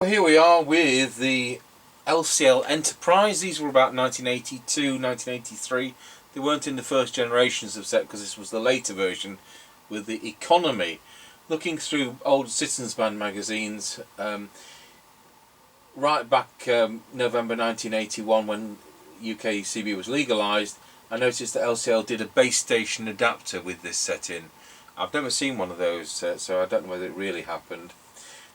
Here we are with the LCL Enterprise. These were about 1982, 1983. They weren't in the first generations of set because this was the later version with the economy. Looking through old Citizens Band magazines, right back November 1981 when UK CB was legalised, I noticed that LCL did a base station adapter with this set in. I've never seen one of those, so I don't know whether it really happened.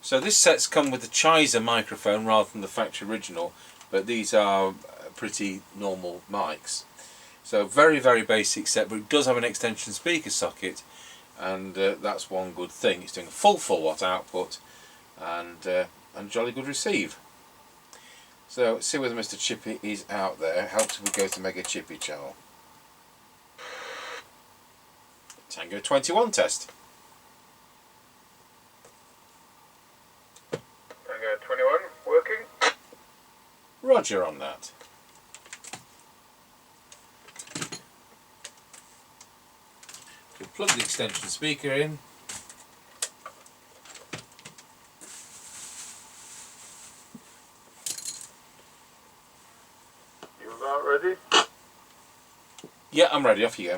So this set's come with the Chizer microphone rather than the factory original, but these are pretty normal mics. So very basic set, but it does have an extension speaker socket, and that's one good thing. It's doing a full watt output and jolly good receive. So let's see whether Mr Chippie is out there. Helps if we go to Mega Chippie channel. Tango 21 test. 21 working. Roger on that. We'll plug the extension speaker in. You about ready? Yeah, I'm ready. Off you go.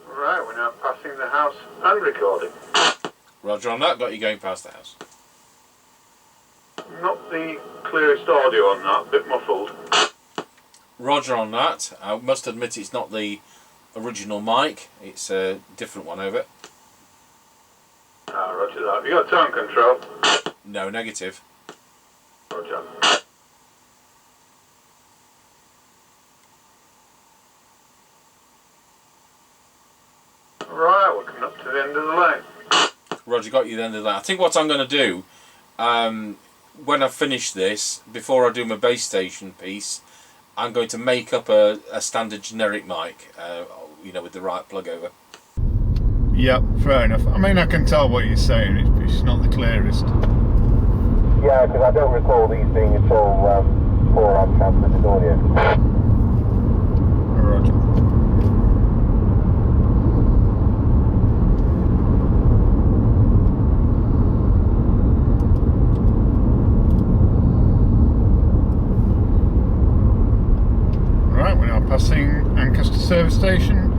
Right, we're now passing the house and recording. Roger on that. Got you going past the house. Not the clearest audio on that, a bit muffled. Roger on that. I must admit it's not the original mic. It's a different one over. Ah, roger that. Have you got tone control? No, negative. Roger. Right, we're coming up to the end of the line. Roger, got you the end of that. I think what I'm going to do, when I finish this, before I do my base station piece, I'm going to make up a standard generic mic, you know, with the right plug over. Yep, fair enough. I mean, I can tell what you're saying, it's not the clearest. Yeah, because I don't recall these being at all 4-amp transmitted audio. Roger. Right, we're now passing Ancaster service station,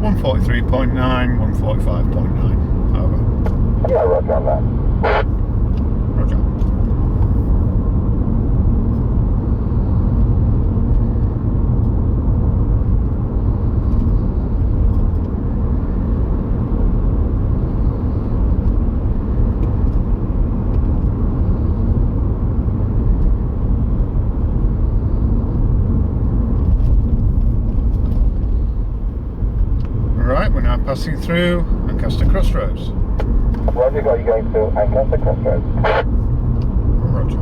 143.9, 145.9. Over. Yeah, roger on that. Roger. Right, we're now passing through Ancaster Crossroads. Roger, got you going to Ancaster Crossroads. Roger.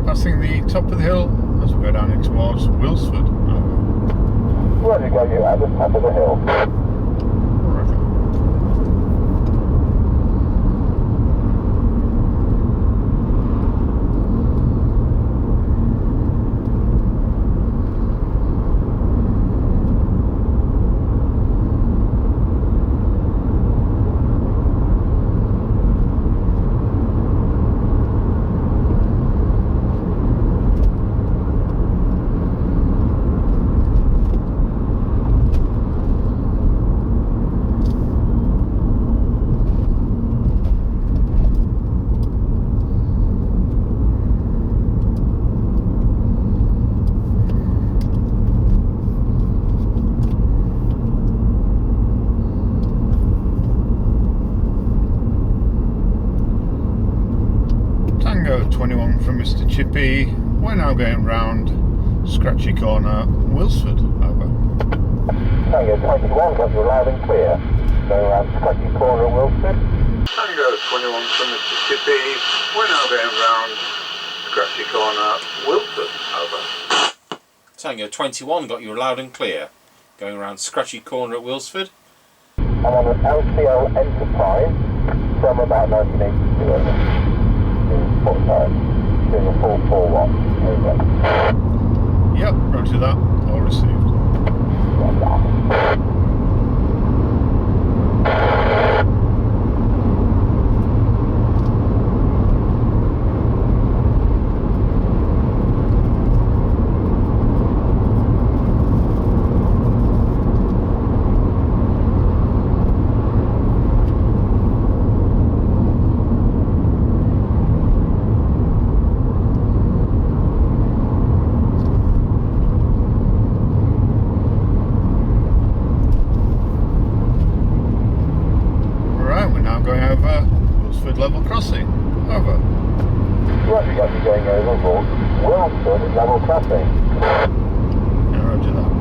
Passing the top of the hill as we go down in towards Wilsford. Roger, got you at the top of the hill. Roger. 21 from Mr Chippie. We're now going round Scratchy Corner, Wilsford. Over. Tango 21, got you loud and clear. Going around Scratchy Corner at Wilsford. Tango 21 from Mr Chippie. We're now going round Scratchy Corner, Wilford. Over. Tango 21 got you loud and clear. Going around Scratchy Corner at Wilsford. I'm on an LCL Enterprise from about 1982 over. Doing a full 4 watt over. Yep, roger that. All received. Going over Wilsford level crossing. Over. Right, we got you going over Wilsford level crossing. Yeah, roger that.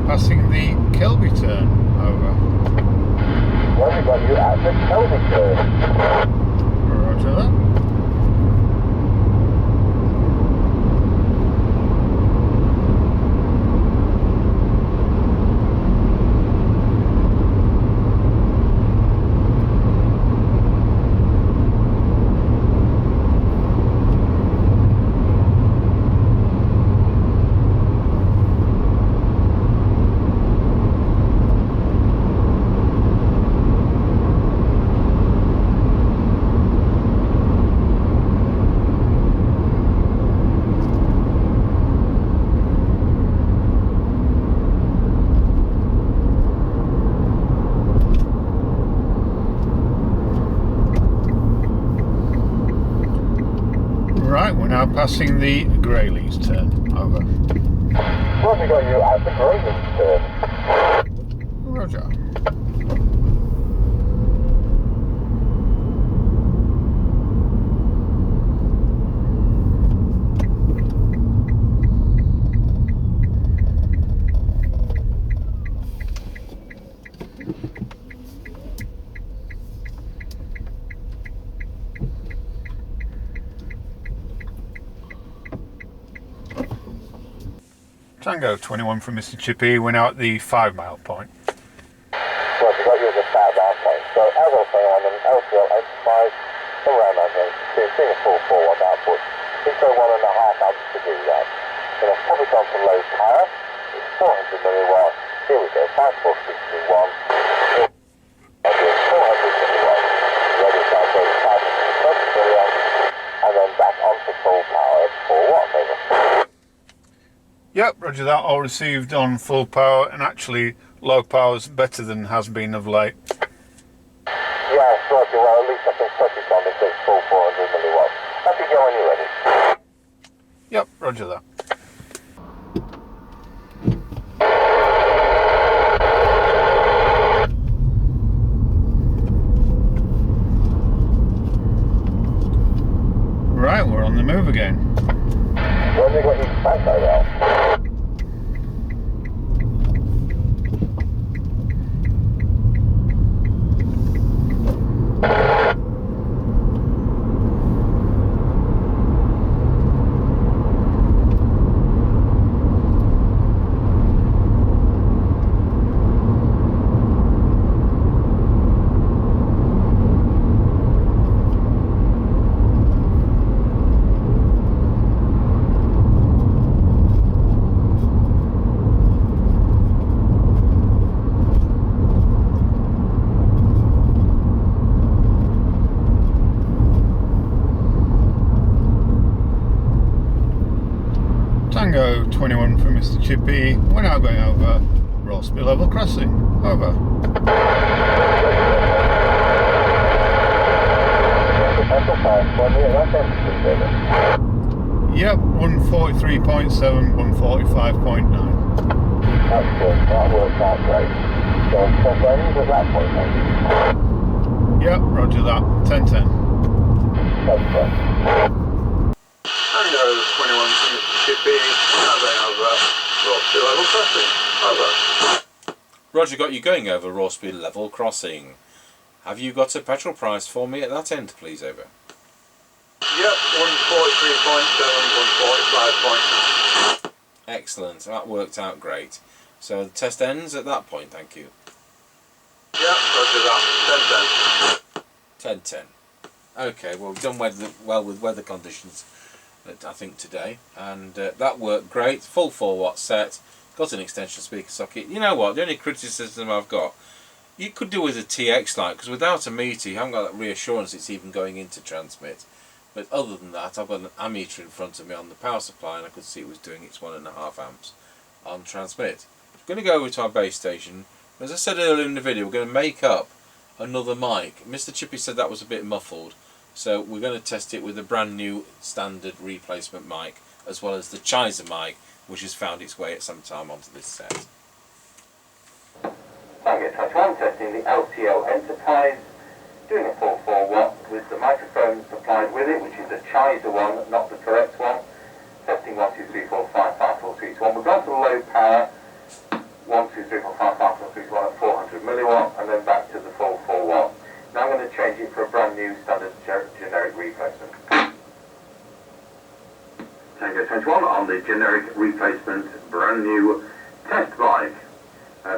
Passing the Kelby turn. Over. Well, we got you at the Kelby turn. Roger that. Right, we're now passing the Greyleys turn. Over. Well, we got you at the Greyleys turn. Roger. Tango 21 from Mr Chippie. We're now at the 5 mile point. Well, we got you at the 5 mile point. So, as I was saying, I'm an LCL Enterprise around 1982, seeing a full 4 watt output. It's 1.5 amps to do that. Then I've probably gone for low power. It's 400 milliwatts. Here we go, 5461. 400 milliwatts. Ready to go 520 milliamps. And then back onto full power at 4 watts over. Yep, roger that. All received on full power, and actually low power's better than has been of late. Yeah, roger. Well, at least I can set it on if it's full 400 milliwatts. Happy go when you're ready. Yep, roger that. Right, we're on the move again. When they got you back by now. Tango 21 for Mr Chippie. We're now going over Rossby level crossing. Over. Yep, 143.7, 145.9. That's good, that works out great. So, test ends at that point, thank you. Yep, roger that. 10-10. That's great. Tango 21 from Mr Chippie, now going over Rossby level crossing. Over. Roger, got you going over Rossby level crossing. Have you got a petrol price for me at that end, please? Over. Yep, 143.7, 145.9. Excellent, that worked out great. So the test ends at that point, thank you. Yep, roger that. 10-10. Okay, well, we've done well with weather conditions, I think, today. And that worked great. Full 4-watt set. Got an extension speaker socket. You know what? The only criticism I've got, you could do with a TX light, because without a meter, you haven't got that reassurance it's even going into transmit. But other than that, I've got an ammeter in front of me on the power supply, and I could see it was doing its 1.5 amps on transmit. We're going to go over to our base station. As I said earlier in the video, we're going to make up another mic. Mr Chippie said that was a bit muffled, so we're going to test it with a brand new standard replacement mic, as well as the Chiser mic, which has found its way at some time onto this set. Tango 21, testing the LCL Enterprise, doing a 4-4-1 with the microphone supplied with it, which is the Chiser one, not the correct one. Testing 1, 2, 3, 4, 5, 5, 4, 3, 2, 1. We've gone to low power, 1, 2, 3, 4, 5, 5, 4, 3, 2, 1 at 400 milliwatt, and then back to the 4-4-1. Now I'm going to change it for a brand new standard generic replacement. Tango 21 on the generic replacement, brand new test bike.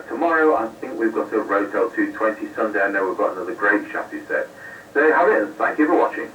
Tomorrow I think we've got a Rotel 220. Sunday I know we've got another great chassis set. There you have it, and thank you for watching.